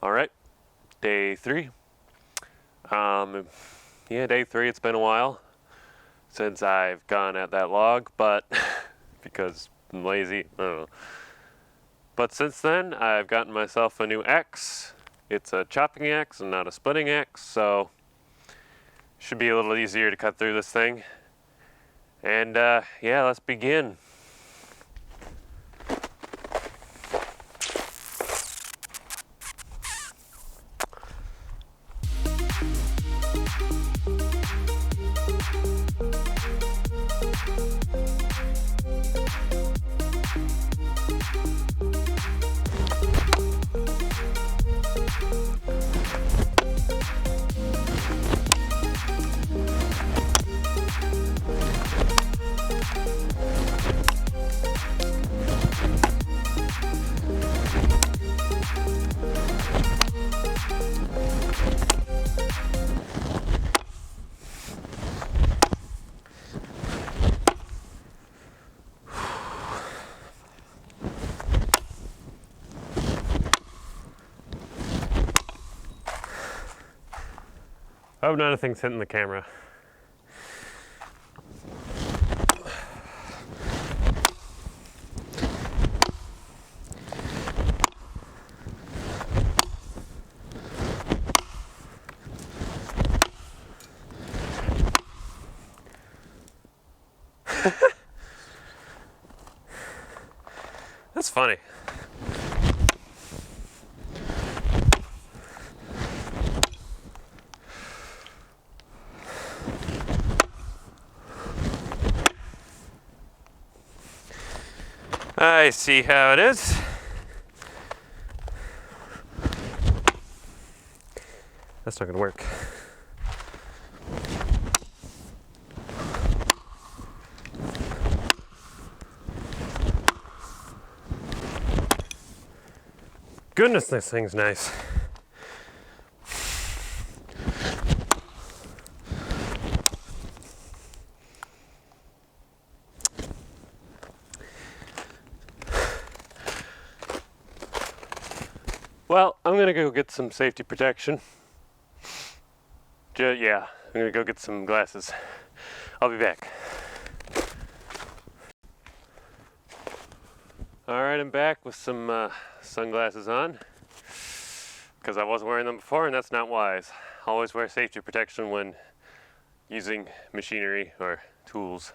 All right, day 3. Yeah, day 3. It's been a while since I've gone at that log, but because I'm lazy, I don't know. But since then, I've gotten myself a new axe. It's a chopping axe and not a splitting axe, so should be a little easier to cut through this thing. And yeah, let's begin. I hope none of things hitting the camera. That's funny. I see how it is. That's not gonna work. Goodness, this thing's nice. Well, I'm gonna go get some safety protection. Yeah, I'm gonna go get some glasses. I'll be back. Alright, I'm back with some sunglasses on. Because I wasn't wearing them before, and that's not wise. Always wear safety protection when using machinery or tools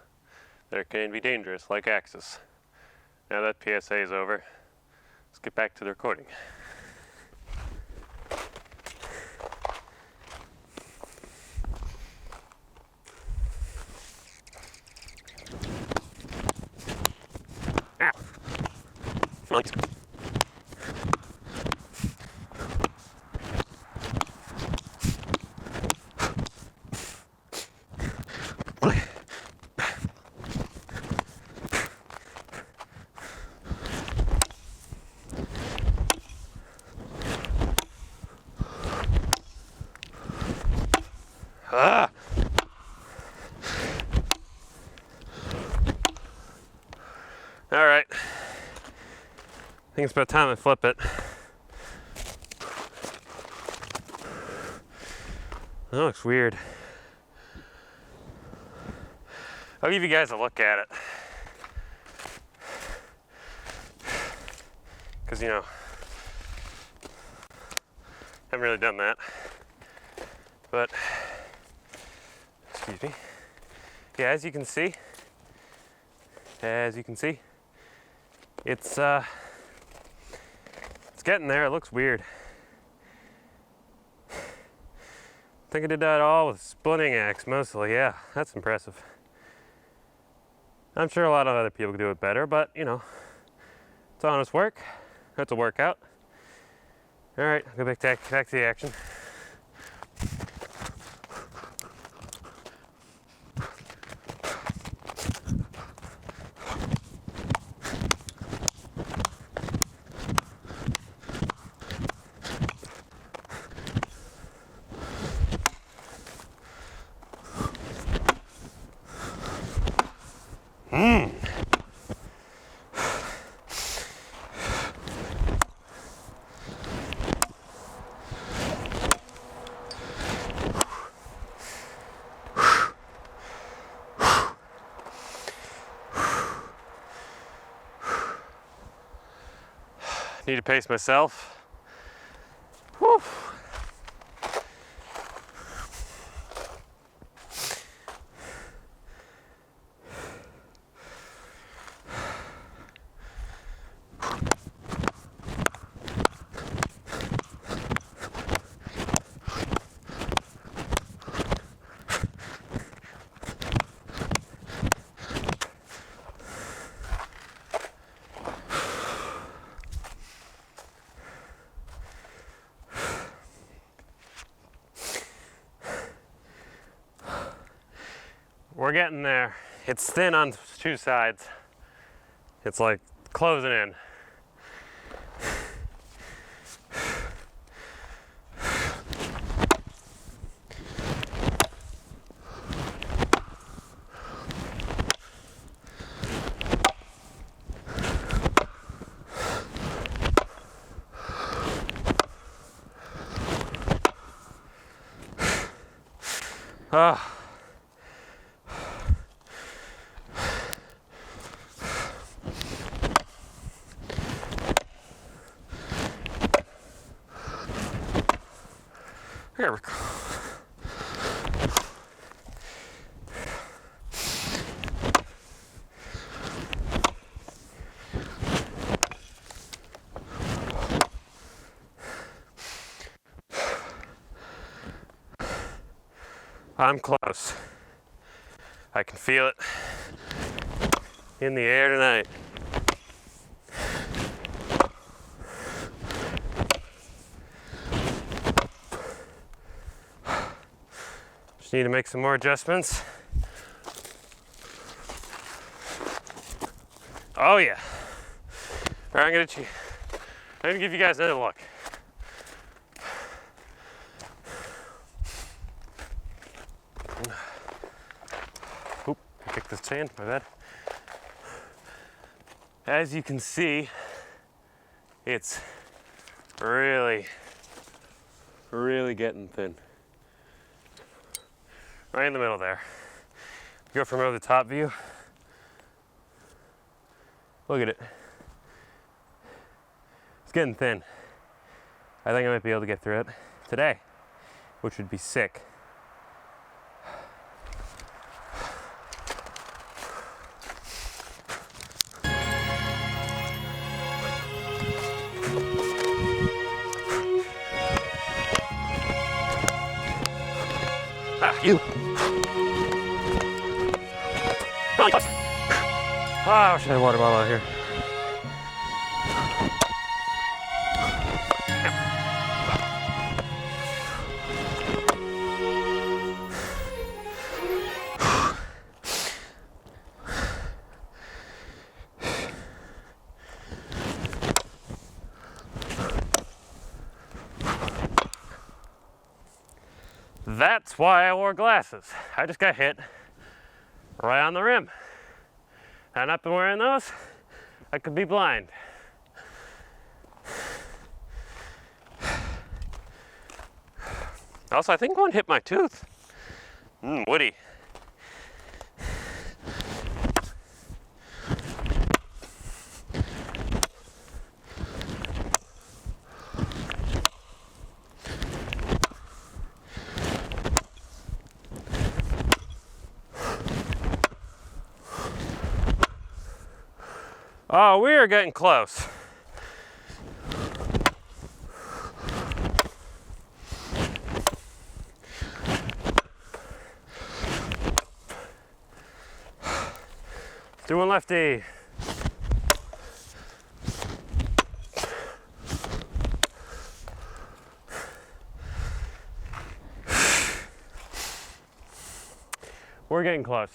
that can be dangerous, like axes. Now that PSA is over, let's get back to the recording. Right. Ah! All right. I think it's about time I flip it. That looks weird. I'll give you guys a look at it. Because, you know, I haven't really done that. But, excuse me. Yeah, as you can see, it's getting there. It looks weird. I think I did that all with splitting axe mostly. Yeah, that's impressive. I'm sure a lot of other people could do it better, but you know, it's honest work. That's a workout. All right, go back to the action. Need to pace myself. Whew. We're getting there. It's thin on two sides. It's like closing in. Ah. There we go. I'm close. I can feel it in the air tonight. Just need to make some more adjustments. Oh yeah. All right, I'm gonna give you guys another look. Oop, I kicked the sand, my bad. As you can see, it's really getting thin. Right in the middle there. Go from over the top view. Look at it. It's getting thin. I think I might be able to get through it today, which would be sick. Ah, you! Really close. Oh, I wish I had a water bottle out here. That's why I wore glasses. I just got hit right on the rim. Had I not been wearing those, I could be blind. Also, I think one hit my tooth. Woody. Oh, we are getting close. Doing lefty. We're getting close.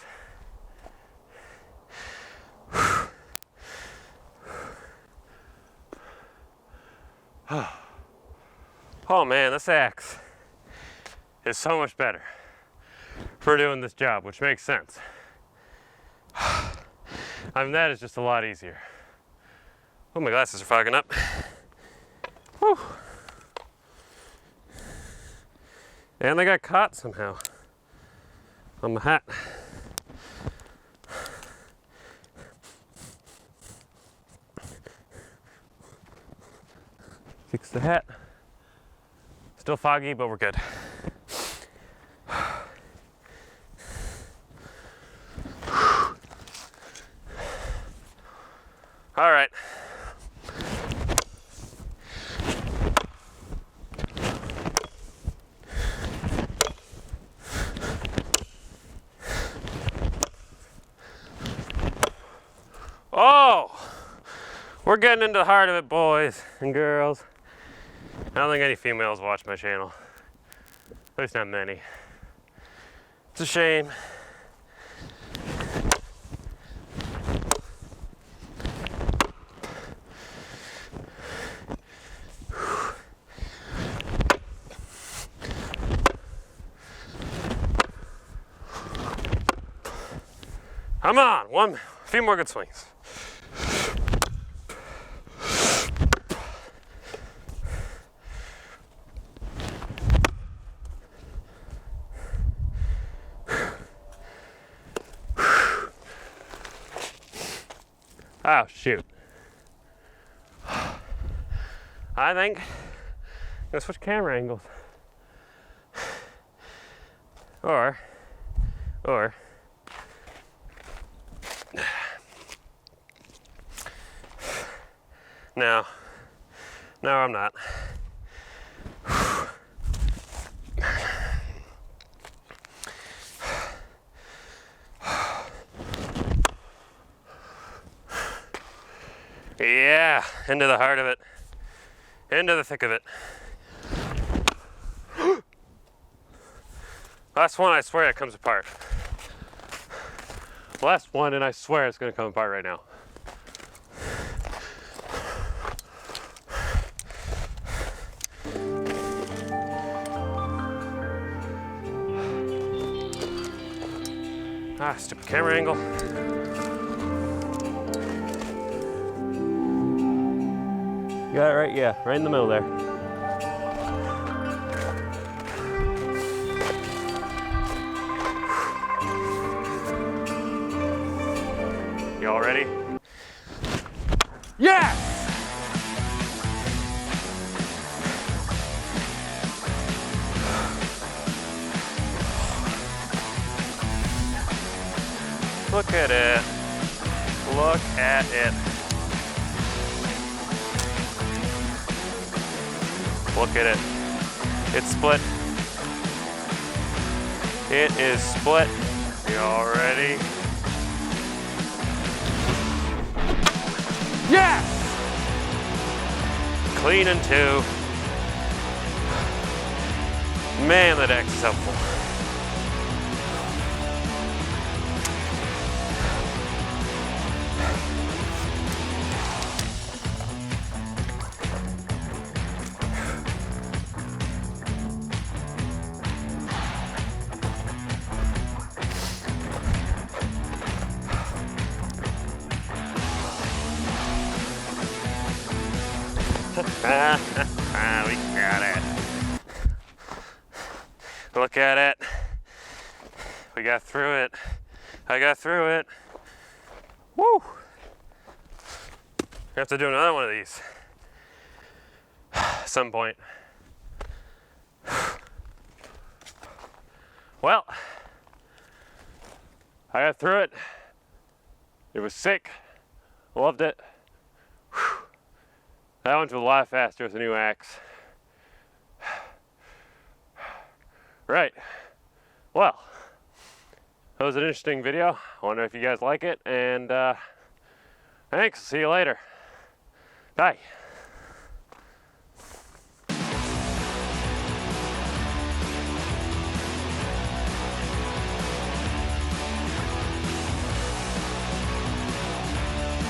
Oh man, this axe is so much better for doing this job, which makes sense. I mean, that is just a lot easier. Oh, my glasses are fogging up. Whew. And they got caught somehow on the hat. Fix the hat. Still foggy, but we're good. All right. Oh, we're getting into the heart of it, boys and girls. I don't think any females watch my channel. At least not many. It's a shame. Come on, a few more good swings. Oh, shoot. I think I'm gonna switch camera angles. Or, no, I'm not. Yeah, into the heart of it. Into the thick of it. Last one, I swear it comes apart. Last one, and I swear it's gonna come apart right now. Ah, stupid camera angle. You got it right? Yeah, right in the middle there. Y'all ready? Yes! Look at it. Look at it. Look at it. It's split. It is split. Y'all ready? Yes! Clean in two. Man, that X is helpful. We got it. Look at it. We got through it. I got through it. Woo! I have to do another one of these at some point. Well, I got through it. It was sick. Loved it. That one's a lot faster with the new axe. Right. Well, that was an interesting video. I wonder if you guys like it, and thanks. See you later. Bye.